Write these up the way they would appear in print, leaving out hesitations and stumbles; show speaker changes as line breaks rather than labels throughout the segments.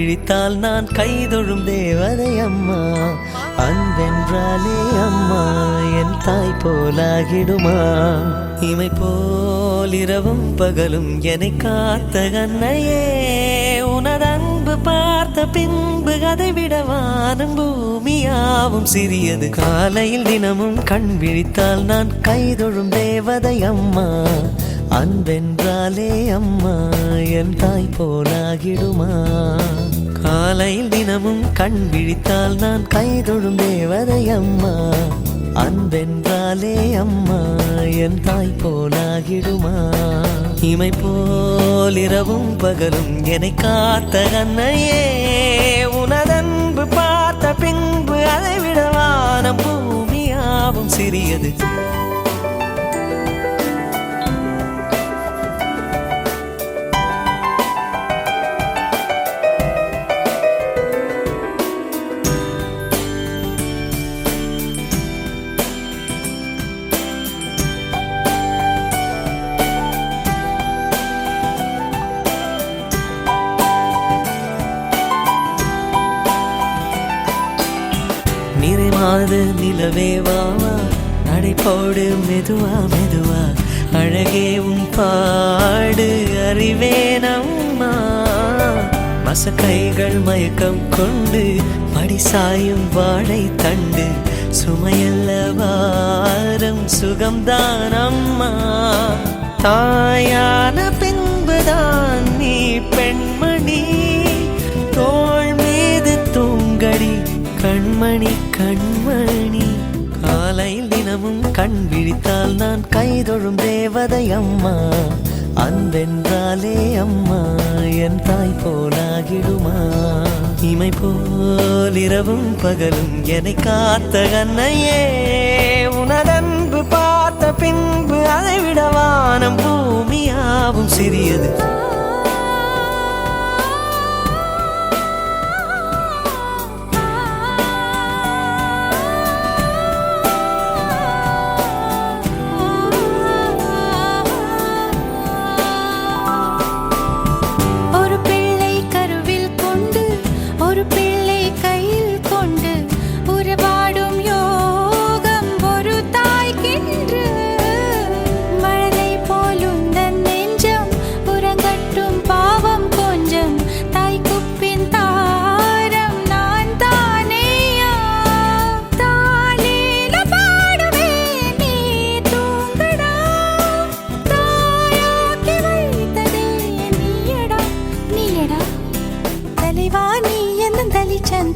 விழித்தால் நான் கைதொழும் தேவதை அம்மா. அன்பென்றாலே அம்மா என் தாய் போலாகிடுமா. இமை போல் இரவும் பகலும் என்னை காத்த கண்ணையே, உனதன்பு பார்த்த பின்பு அதை விட வானம் பூமியாவும் சிறியது. காலையில் தினமும் கண் விழித்தால் நான் கைதொழும் தேவதை அம்மா. அன்பென்றாலே அம்மா என் தாய் போலாகிடுமா. காலையில் தினமும் கண் விழித்தால் நான் கைதொழும் தேவதை அம்மா. அன்பென்றாலே அம்மா என் தாய் போலாகிடுமா. இமை போல் இரவும் பகலும் என்னை காத்த கண்ணையே, உனதன்பு பார்த்த பின்பு அதை விட வானம் பூமியாவும் சிறியது. நிறைமாது நிலவே வாவா, நடைபோடு மெதுவா மெதுவா, அழகே உன் பாடு அறிவேனம்மா. மசக்கைகள் மயக்கம் கொண்டு மடிசாயும் வாழை தண்டு, சுமையல்ல வாரம் சுகம்தான் அம்மா. தாயான பின்புதான் நீ பெண்மணி, தோள் மீது தூங்கடி கண்மணி கண்மணி. காலையில் தினமும் கண் விழித்தால் நான் கைதொழும் தேவதை அம்மா. அன்பென்றாலே அம்மா என் தாய் போலாகிடுமா. இமை போல் இரவும் பகலும் என்னை காத்த கண்ணையே, உனதன்பு பார்த்த பின்பு அதை விட வானம் பூமியாவும் சிறியது.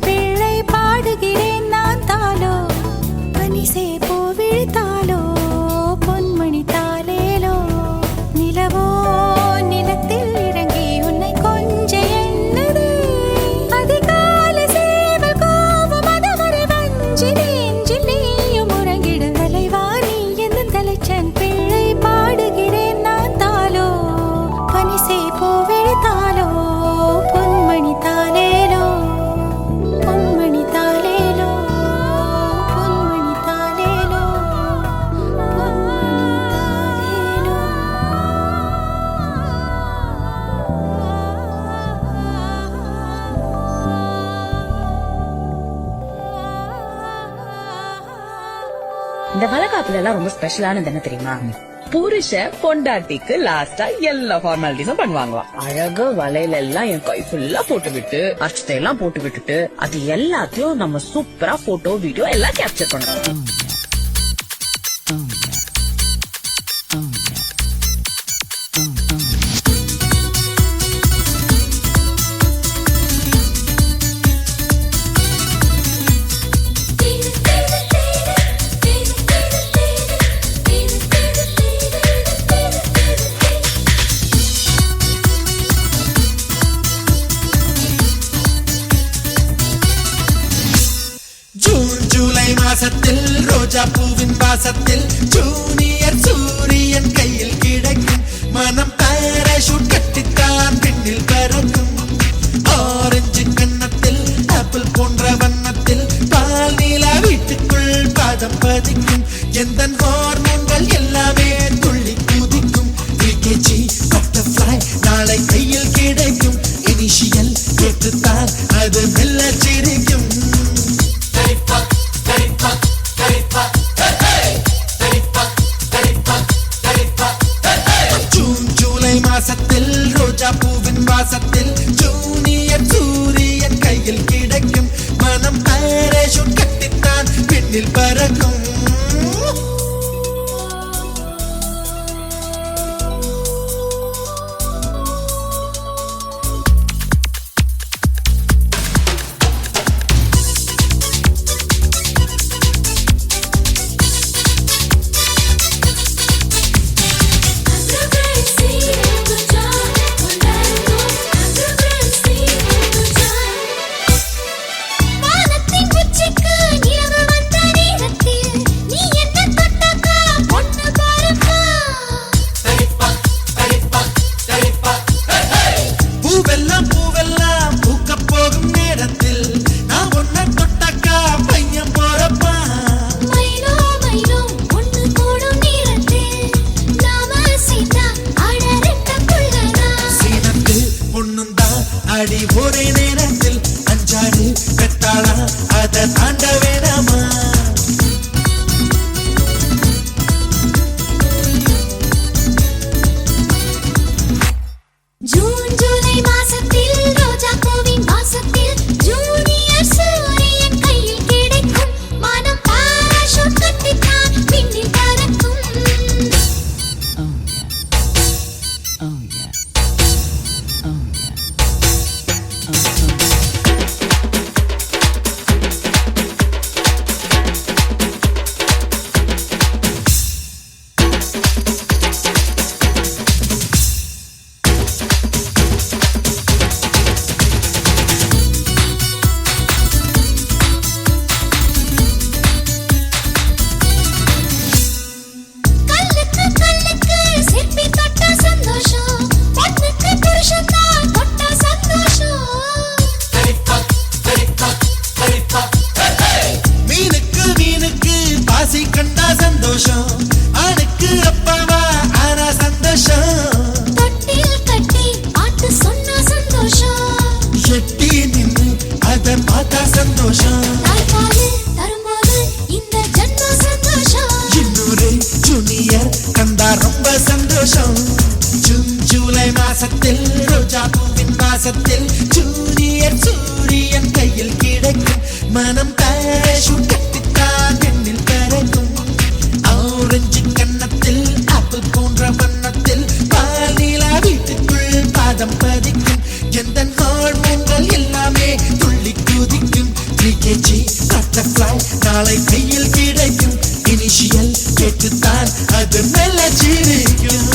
பிள்ளை பாடுகிறேன் நான் தாலோ, பனிசே போ விழித்தாலோ, பொன்மணி தாலேலோ. நிலவோ நிலத்தில் இறங்கி உன்னை கொஞ்ச எண்ணது, அதிகால சேவல் கோபம் அதுவரை வஞ்சி நெஞ்சில் நீயும் உறங்கிடு. தலைவா நீ எந்த தலைச்சன் பிள்ளை பாடுகிறேன் நான் தாலோ, பனிசே போ விழித்தாலோ, பொன்மணி தாலேலோ.
இந்த வளகாப்புல எல்லாம் ரொம்ப ஸ்பெஷலானது என்ன தெரியுமா? புருஷ பொண்டாட்டிக்கு லாஸ்டா எல்லா ஃபார்மாலிட்டிஸும் பண்ணுவாங்களாம். அழகா வளையல எல்லாம் என் கை ஃபுல்லா போட்டு விட்டு, அர்ச்சத்தை எல்லாம் போட்டு விட்டுட்டு, அது எல்லாத்தையும் நம்ம சூப்பரா போட்டோ வீடியோ எல்லாம் கேப்சர் பண்ணணும்.
மாசத்தில் ரோஜா பூவின் வாசத்தில் ஜூனியர் சூரியன் கையில் கிடைக்கும். மனம் பாராசூட் கட்டித்தான் பின்னில் பறக்கும். ஆரஞ்சு கன்னத்தில் ஆப்பிள் போன்ற வண்ணத்தில் பால் நீலா வீட்டுக்குள் பாதம் பதிக்கும். எந்த ஹார்மோன்கள் எல்லாமே துள்ளி குதிக்கும். LKG பட்டர்ஃப்ளை நாளை கையில் கிடைக்கும். இனிஷியல் கேட்டுத்தான் வாசத்தில் ஜூனியர் சூரியன் கையில் கிடைக்கும் மனம் பாராசூட் கட்டித்தான் விண்ணில் பறக்கும் அடி ஒரே நேரத்தில் அஞ்சாறு பெத்தாளா அதை தாண்ட வேணாமா
ஜூன் ஜூலை மாசத்தில் ரோஜா பூவின் வாசத்தில் ஜூனியர் சூரியன் கையில் கிடைக்கும் மனம் பாராசூட் கட்டித்தான் விண்ணில் பறக்கும் மாசத்தில் ரோஜா பூவின் வாசத்தில் ஜூனியர் சூரியன் கையில் கிடைக்கும் மனம் பாராசூட் கட்டித்தான் விண்ணில் பறக்கும் ஆரஞ்சு கன்னத்தில் ஆப்பிள் போன்ற வண்ணத்தில் பாலிலா வீட்டுக்குள் பாதம் பதிக்கும் எந்த ஹார்மோன்கள் எல்லாமே துள்ளி குதிக்கும் 3kg பட்டர்ஃப்ளை நாளை கையில் கிடைக்கும் இனிஷியல் கேட்டுத்தான் அது மெல்ல சிரிக்கும்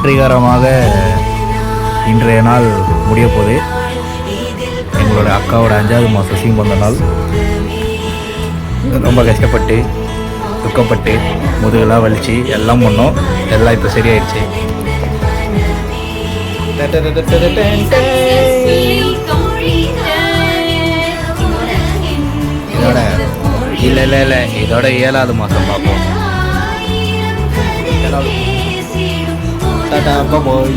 வெற்றிகரமாக இன்றைய நாள் முடிய போகுது. எங்களோட அக்காவோட 5வது மாதம் சீமந்த நாள். ரொம்ப கஷ்டப்பட்டு துக்கப்பட்டு முதுகெல்லாம் வலிச்சு எல்லாம் பண்ணோம். எல்லாம் இப்போ சரியாயிடுச்சு. இதோட இல்லை இதோட 7வது மாதம் பார்ப்போம். டாடா பாய்.